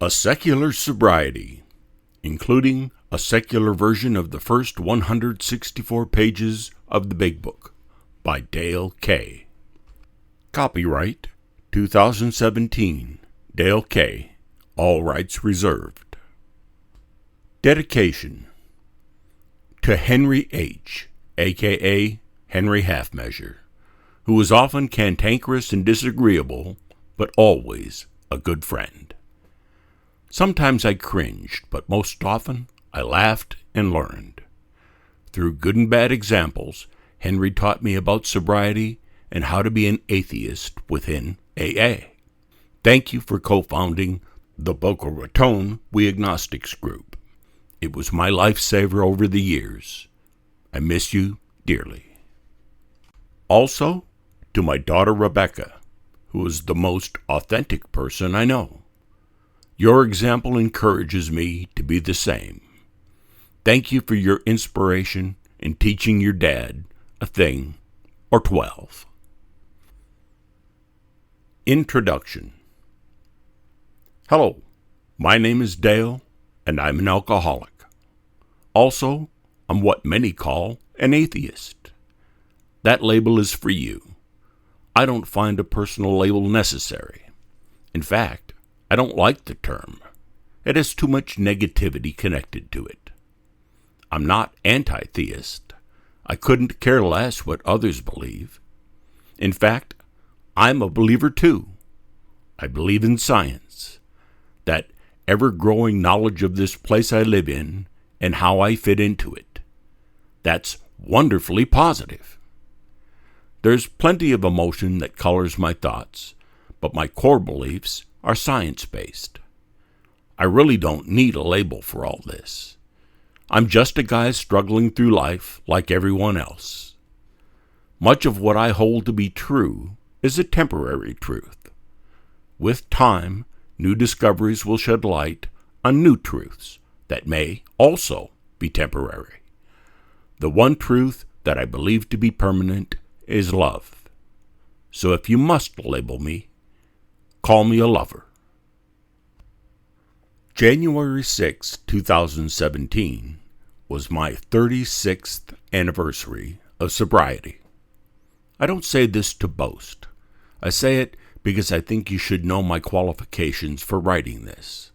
A Secular Sobriety, including a secular version of the first 164 pages of the Big Book, by Dale K. Copyright 2017, Dale K. All rights reserved. Dedication to Henry H., a.k.a. Henry Half Measure, who was often cantankerous and disagreeable, but always a good friend. Sometimes I cringed, but most often I laughed and learned. Through good and bad examples, Henry taught me about sobriety and how to be an atheist within AA. Thank you for co-founding the Boca Raton We Agnostics group. It was my lifesaver over the years. I miss you dearly. Also, to my daughter Rebecca, who is the most authentic person I know. Your example encourages me to be the same. Thank you for your inspiration in teaching your dad a thing or 12. Introduction. Hello, my name is Dale, and I'm an alcoholic. Also, I'm what many call an atheist. That label is for you. I don't find a personal label necessary. In fact, I don't like the term. It has too much negativity connected to it. I'm not anti-theist. I couldn't care less what others believe. In fact, I'm a believer too. I believe in science, that ever-growing knowledge of this place I live in and how I fit into it. That's wonderfully positive. There's plenty of emotion that colors my thoughts, but my core beliefs are science-based. I really don't need a label for all this. I'm just a guy struggling through life like everyone else. Much of what I hold to be true is a temporary truth. With time, new discoveries will shed light on new truths that may also be temporary. The one truth that I believe to be permanent is love. So if you must label me, call me a lover. January 6, 2017 was my 36th anniversary of sobriety. I don't say this to boast. I say it because I think you should know my qualifications for writing this.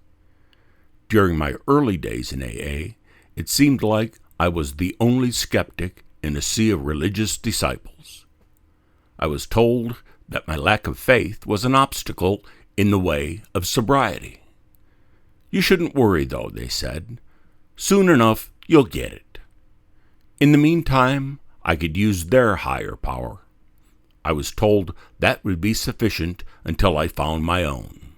During my early days in AA, it seemed like I was the only skeptic in a sea of religious disciples. I was told that my lack of faith was an obstacle in the way of sobriety. You shouldn't worry, though, they said. Soon enough, you'll get it. In the meantime, I could use their higher power. I was told that would be sufficient until I found my own.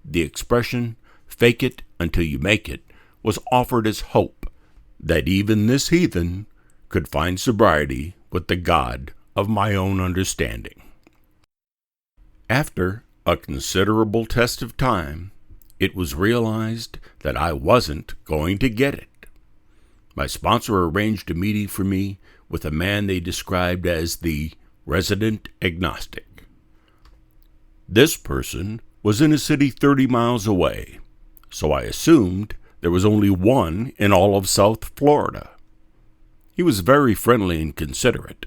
The expression, "fake it until you make it," was offered as hope that even this heathen could find sobriety with the God of my own understanding. After a considerable test of time, it was realized that I wasn't going to get it. My sponsor arranged a meeting for me with a man they described as the resident agnostic. This person was in a city 30 miles away, so I assumed there was only one in all of South Florida. He was very friendly and considerate.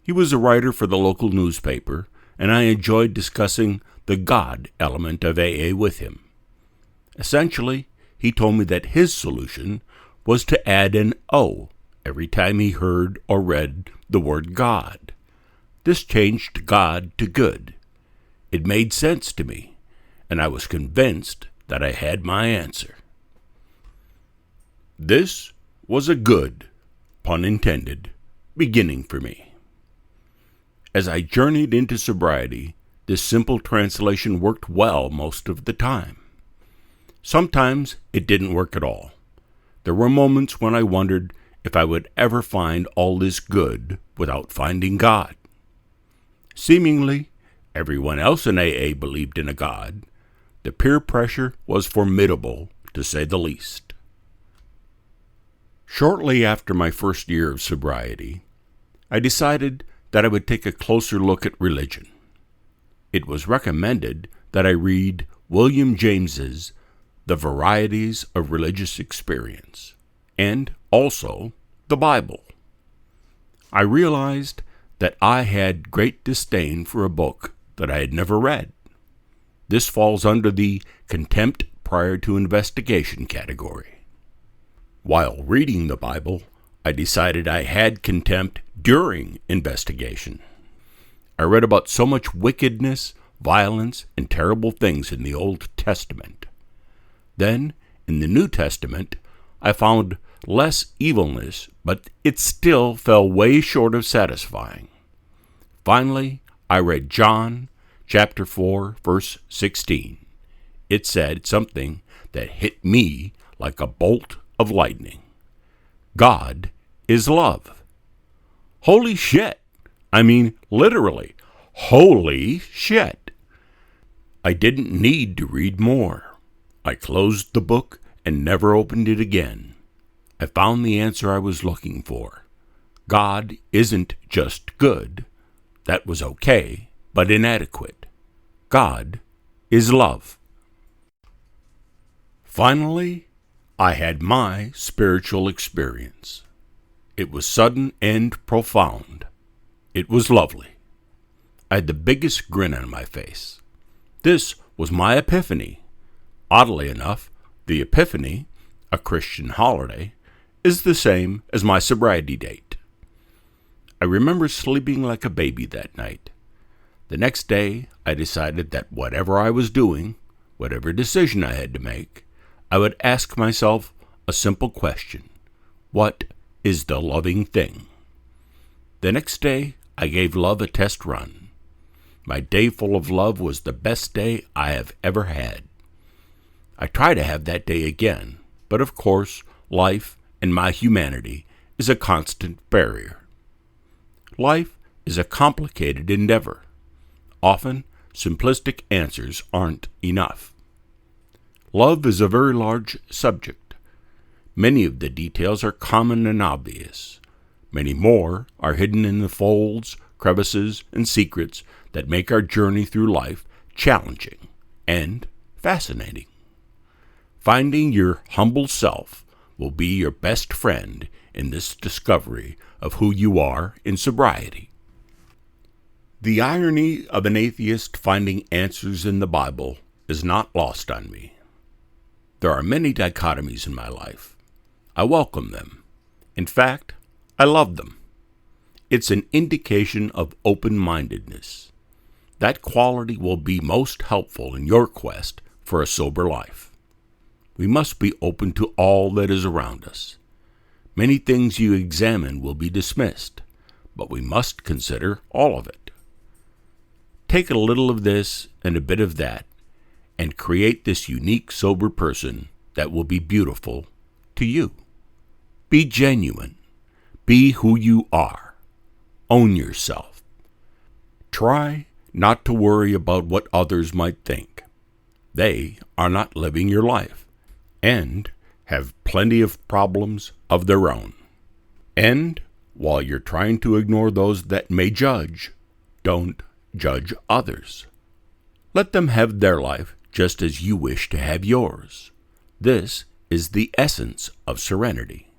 He was a writer for the local newspaper, and I enjoyed discussing the God element of AA with him. Essentially, he told me that his solution was to add an O every time he heard or read the word God. This changed God to good. It made sense to me, and I was convinced that I had my answer. This was a good, pun intended, beginning for me. As I journeyed into sobriety, this simple translation worked well most of the time. Sometimes it didn't work at all. There were moments when I wondered if I would ever find all this good without finding God. Seemingly, everyone else in AA believed in a God. The peer pressure was formidable, to say the least. Shortly after my first year of sobriety, I decided that I would take a closer look at religion. It was recommended that I read William James's the varieties of religious experience, and also the Bible. I realized that I had great disdain for a book that I had never read. This falls under the contempt prior to investigation category. While reading the Bible, I decided I had contempt during investigation. I read about so much wickedness, violence, and terrible things in the Old Testament. Then, in the New Testament, I found less evilness, but it still fell way short of satisfying. Finally, I read John chapter 4, verse 16. It said something that hit me like a bolt of lightning. God is love. Holy shit! I mean, literally, holy shit! I didn't need to read more. I closed the book and never opened it again. I found the answer I was looking for. God isn't just good. That was okay, but inadequate. God is love. Finally, I had my spiritual experience. It was sudden and profound. It was lovely. I had the biggest grin on my face. This was my epiphany. Oddly enough, the Epiphany, a Christian holiday, is the same as my sobriety date. I remember sleeping like a baby that night. The next day, I decided that whatever I was doing, whatever decision I had to make, I would ask myself a simple question. What is the loving thing? The next day, I gave love a test run. My day full of love was the best day I have ever had. I try to have that day again, but of course, life and my humanity is a constant barrier. Life is a complicated endeavor. Often, simplistic answers aren't enough. Love is a very large subject. Many of the details are common and obvious. Many more are hidden in the folds, crevices, and secrets that make our journey through life challenging and fascinating. Finding your humble self will be your best friend in this discovery of who you are in sobriety. The irony of an atheist finding answers in the Bible is not lost on me. There are many dichotomies in my life. I welcome them. In fact, I love them. It's an indication of open-mindedness. That quality will be most helpful in your quest for a sober life. We must be open to all that is around us. Many things you examine will be dismissed, but we must consider all of it. Take a little of this and a bit of that, and create this unique, sober person that will be beautiful to you. Be genuine. Be who you are. Own yourself. Try not to worry about what others might think. They are not living your life, and have plenty of problems of their own. And while you're trying to ignore those that may judge, don't judge others. Let them have their life just as you wish to have yours. This is the essence of serenity.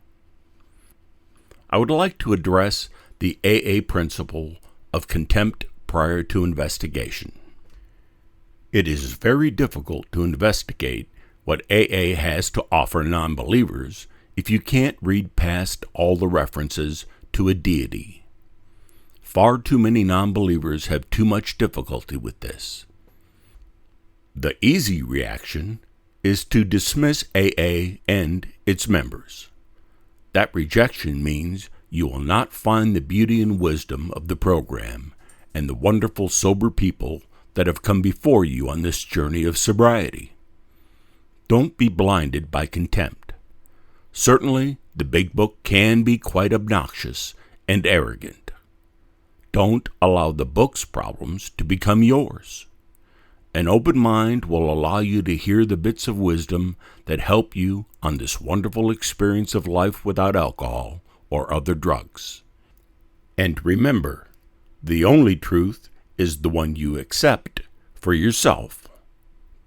I would like to address the AA principle of contempt prior to investigation. It is very difficult to investigate what AA has to offer non-believers if you can't read past all the references to a deity. Far too many non-believers have too much difficulty with this. The easy reaction is to dismiss AA and its members. That rejection means you will not find the beauty and wisdom of the program and the wonderful sober people that have come before you on this journey of sobriety. Don't be blinded by contempt. Certainly, the big book can be quite obnoxious and arrogant. Don't allow the book's problems to become yours. An open mind will allow you to hear the bits of wisdom that help you on this wonderful experience of life without alcohol or other drugs. And remember, the only truth is the one you accept for yourself.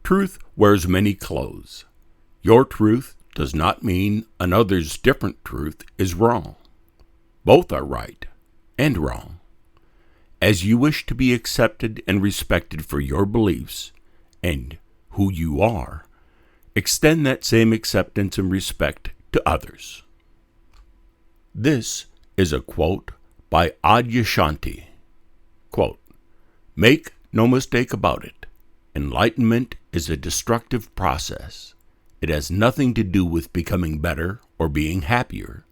Truth wears many clothes. Your truth does not mean another's different truth is wrong. Both are right and wrong. As you wish to be accepted and respected for your beliefs and who you are, extend that same acceptance and respect to others. This is a quote by Adyashanti. Quote, "Make no mistake about it. Enlightenment is a destructive process. It has nothing to do with becoming better or being happier.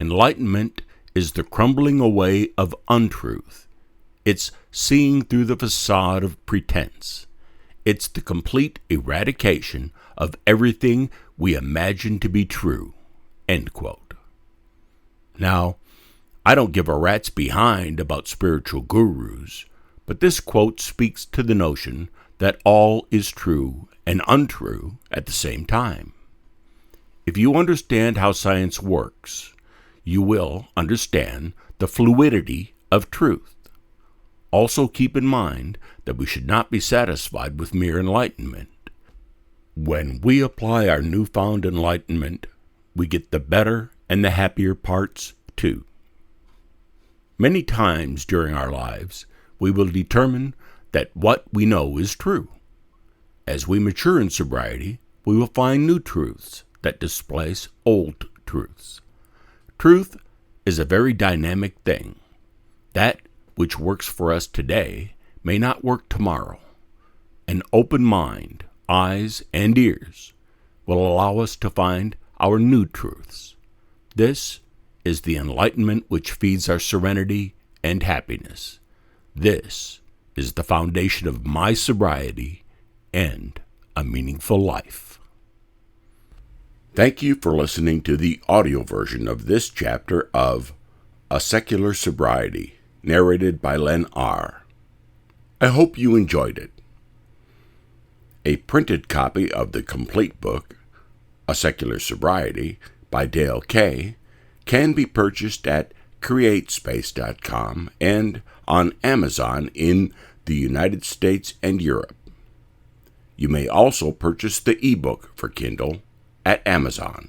Enlightenment is the crumbling away of untruth. It's seeing through the facade of pretense. It's the complete eradication of everything we imagine to be true." End quote. Now, I don't give a rat's behind about spiritual gurus, but this quote speaks to the notion that all is true and untrue at the same time. If you understand how science works, you will understand the fluidity of truth. Also keep in mind that we should not be satisfied with mere enlightenment. When we apply our newfound enlightenment, we get the better and the happier parts too. Many times during our lives, we will determine that what we know is true. As we mature in sobriety, we will find new truths that displace old truths. Truth is a very dynamic thing. That which works for us today may not work tomorrow. An open mind, eyes, and ears will allow us to find our new truths. This is the enlightenment which feeds our serenity and happiness. This is the foundation of my sobriety and a meaningful life. Thank you for listening to the audio version of this chapter of A Secular Sobriety, narrated by Len R. I hope you enjoyed it. A printed copy of the complete book, A Secular Sobriety, by Dale K., can be purchased at createspace.com and on Amazon in the United States and Europe. You may also purchase the ebook for Kindle at Amazon.